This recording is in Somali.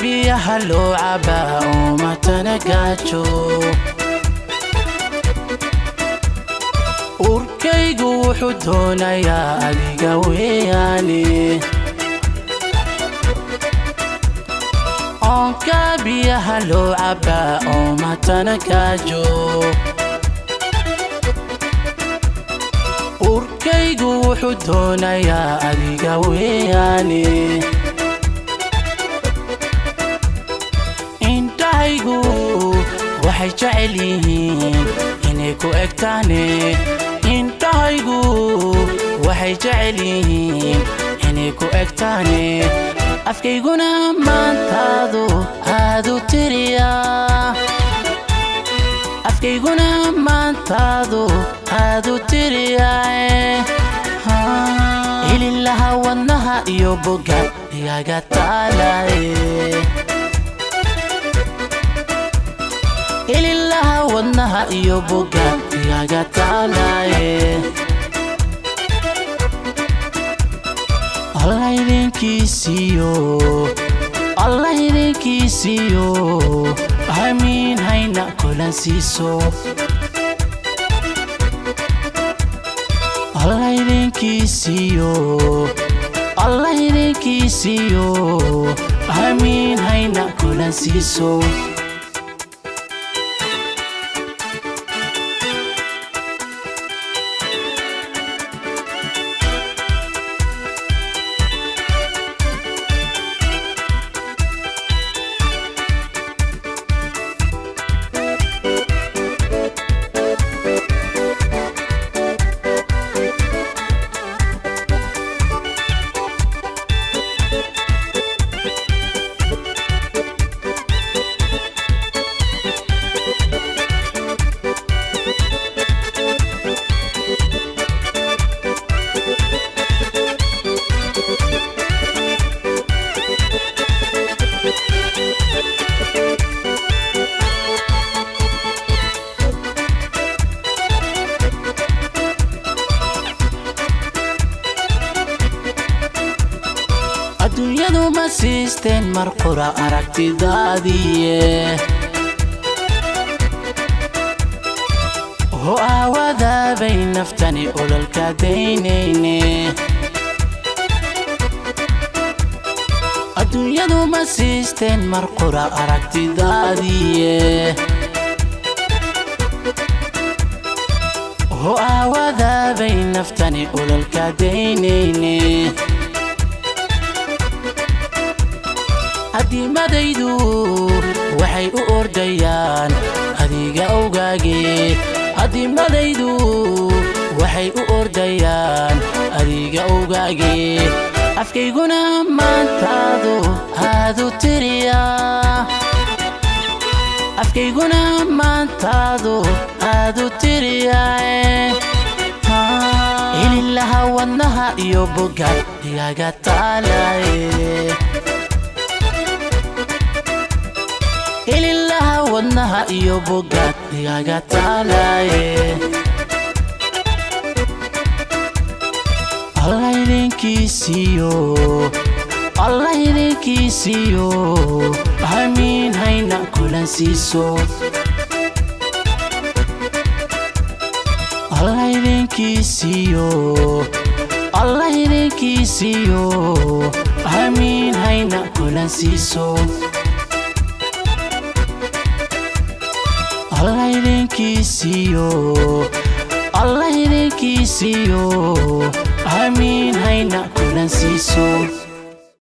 biyaha loo cabaa uma tanagaajo urkaygu wuxuu doonayaa adiga weeyaane onka biyaha loo cabaa uma tanagaajo urkaygu wuxuu doonayaa adiga weeyaane intaygu waxay jecel yihiin inay ku egtaane intaygu waxay jecel yihiin inay ku egtaane afkayguna maantaadu aad u tiriyaa afkayguna maantaadu aad u tiriyaa ililaha wadnaha iyo boga igaga taalaye ililaha wadnaha iyo boga igaga taalaye Allah idinkiisiyo amiin hayna kulan siiso Allah idinkiisiyo amiin hayna kulan siiso adduunyadu ma siisteen mar qura aragtidaadiye oo aawadaabay naftani ololka daynayne adduunyadu ma siisteen mar qura aragtidaadiye oo aawadaabay naftani ololka daynayne adimadaydu waxay u ordayaan adiga awgaage adimadaydu waxay u ordayaan adiga awgaage afkayguna maantaadu aad u tiriyaa afkayguna maantaadu aad u tiriyaa ililaha wadnaha iyo boga igaga taalaye ililaha wadnaha iyo boga igaga taalaye Allah idinkiisiyo amiin hayna kulan siiso Allah idinkiisiyo amiin hayna kulan siiso Allah idinkiisiyo amiin hayna kulan siiso